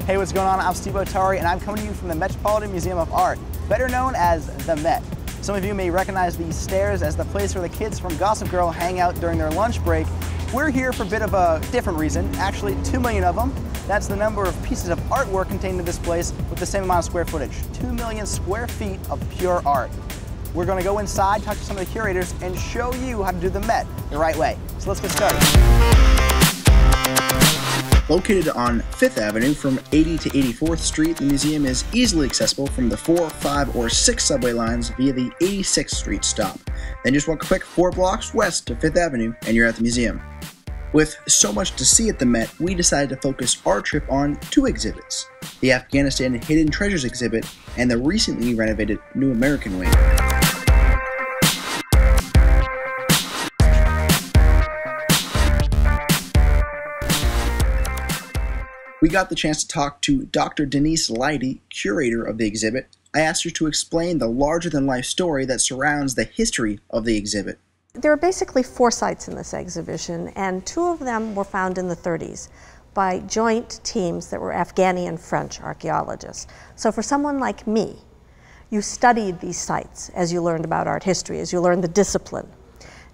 Hey, what's going on? I'm Steve Bottari, and I'm coming to you from the Metropolitan Museum of Art, better known as the Met. Some of you may recognize these stairs as the place where the kids from Gossip Girl hang out during their lunch break. We're here for a bit of a different reason, actually 2 million of them. That's the number of pieces of artwork contained in this place with the same amount of square footage, 2 million square feet of pure art. We're going to go inside, talk to some of the curators, and show you how to do the Met the right way. So let's get started. Located on 5th Avenue from 80 to 84th Street, the museum is easily accessible from the 4, 5, or 6 subway lines via the 86th Street stop. Then just walk a quick 4 blocks west to 5th Avenue and you're at the museum. With so much to see at the Met, we decided to focus our trip on 2 exhibits, the Afghanistan Hidden Treasures exhibit and the recently renovated New American Wing. We got the chance to talk to Dr. Denise Leidy, curator of the exhibit. I asked her to explain the larger-than-life story that surrounds the history of the exhibit. There are basically 4 sites in this exhibition, and 2 of them were found in the 30s by joint teams that were Afghani and French archaeologists. So for someone like me, you studied these sites as you learned about art history, as you learned the discipline.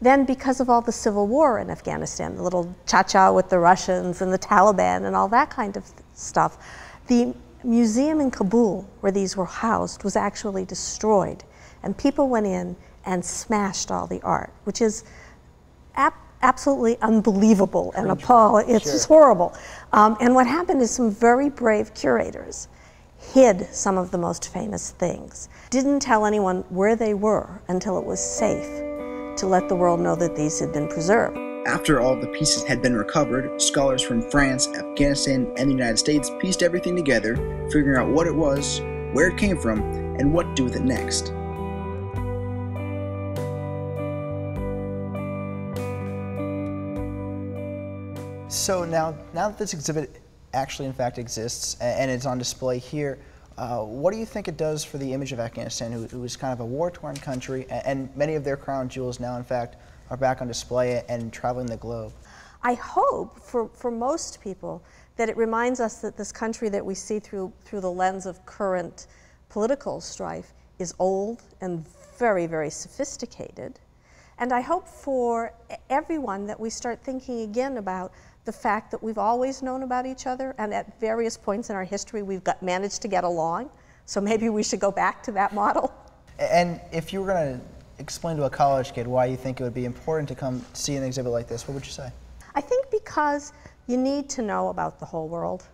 Then, because of all the civil war in Afghanistan, the little cha-cha with the Russians and the Taliban and all that kind of stuff, the museum in Kabul where these were housed was actually destroyed. And people went in and smashed all the art, which is absolutely unbelievable and appalling. It's just horrible. And what happened is some very brave curators hid some of the most famous things, didn't tell anyone where they were until it was safe to let the world know that these had been preserved. After all the pieces had been recovered, scholars from France, Afghanistan, and the United States pieced everything together, figuring out what it was, where it came from, and what to do with it next. So now that this exhibit actually in fact exists and it's on display here, what do you think it does for the image of Afghanistan, who is kind of a war-torn country, and many of their crown jewels now, in fact, are back on display and traveling the globe? I hope, for most people, that it reminds us that this country that we see through the lens of current political strife is old and very, very sophisticated. And I hope for everyone that we start thinking again about the fact that we've always known about each other, and at various points in our history we've managed to get along. So maybe we should go back to that model. And if you were going to explain to a college kid why you think it would be important to come see an exhibit like this, what would you say? I think because you need to know about the whole world.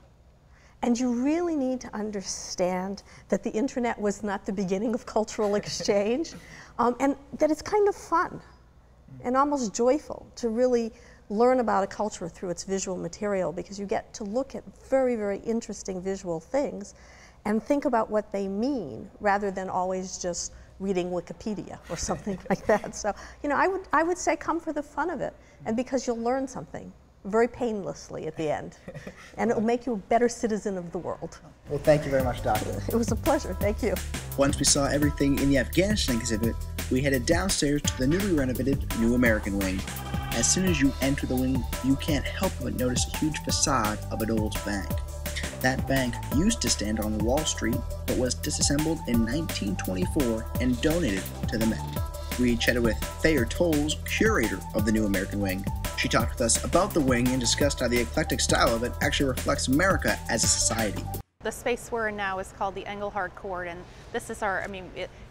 And you really need to understand that the internet was not the beginning of cultural exchange, and that it's kind of fun and almost joyful to really learn about a culture through its visual material, because you get to look at very, very interesting visual things and think about what they mean rather than always just reading Wikipedia or something like that. So, you know, I would say come for the fun of it, and because you'll learn something very painlessly at the end, and it'll make you a better citizen of the world. Well, thank you very much, Doctor. It was a pleasure. Thank you. Once we saw everything in the Afghanistan exhibit, we headed downstairs to the newly renovated New American Wing. As soon as you enter the wing, you can't help but notice a huge facade of an old bank. That bank used to stand on Wall Street, but was disassembled in 1924 and donated to the Met. We chatted with Thayer Tolles, curator of the New American Wing. She talked with us about the wing and discussed how the eclectic style of it actually reflects America as a society. The space we're in now is called the Engelhard Court, and this is our,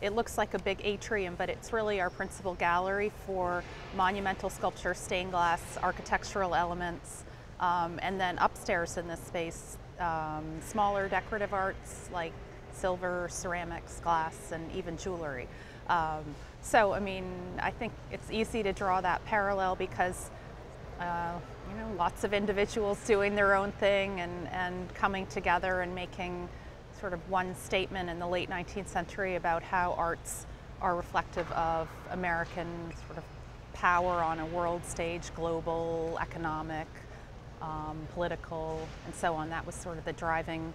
it looks like a big atrium, but it's really our principal gallery for monumental sculpture, stained glass, architectural elements, and then upstairs in this space, smaller decorative arts like silver, ceramics, glass, and even jewelry. So, I think it's easy to draw that parallel because lots of individuals doing their own thing and coming together and making sort of one statement in the late 19th century about how arts are reflective of American sort of power on a world stage, global, economic, political, and so on. That was sort of the driving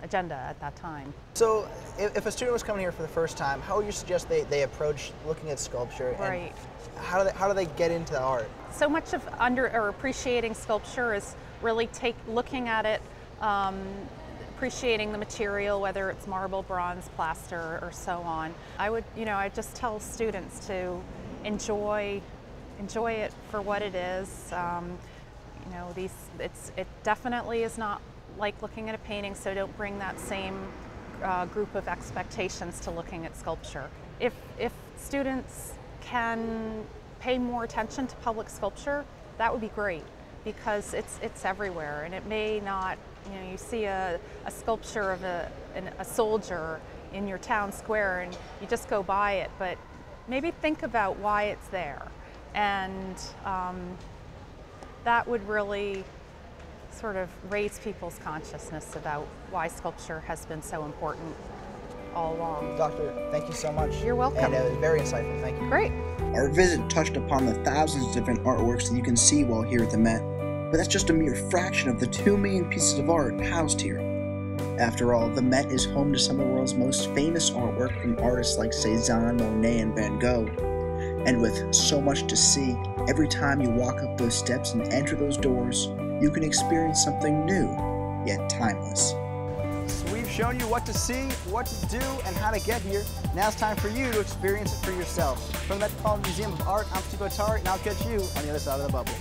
agenda at that time. So if a student was coming here for the first time, how would you suggest they approach looking at sculpture? Right. And how do they get into the art? So much of appreciating sculpture is really looking at it appreciating the material, whether it's marble, bronze, plaster, or so on. I just tell students to enjoy it for what it is. It definitely is not like looking at a painting, so don't bring that same group of expectations to looking at sculpture. If students can pay more attention to public sculpture, that would be great, because it's everywhere, and it may not, you see a sculpture of a soldier in your town square and you just go by it, but maybe think about why it's there, and that would really sort of raise people's consciousness about why sculpture has been so important all along. Doctor, thank you so much. You're welcome. And it was very insightful, thank you. Great. Our visit touched upon the thousands of different artworks that you can see while here at the Met, but that's just a mere fraction of the 2 million pieces of art housed here. After all, the Met is home to some of the world's most famous artwork from artists like Cézanne, Monet, and Van Gogh. And with so much to see, every time you walk up those steps and enter those doors, you can experience something new, yet timeless. So we've shown you what to see, what to do, and how to get here. Now it's time for you to experience it for yourself. From the Metropolitan Museum of Art, I'm Steve Bottari, and I'll catch you on the other side of the bubble.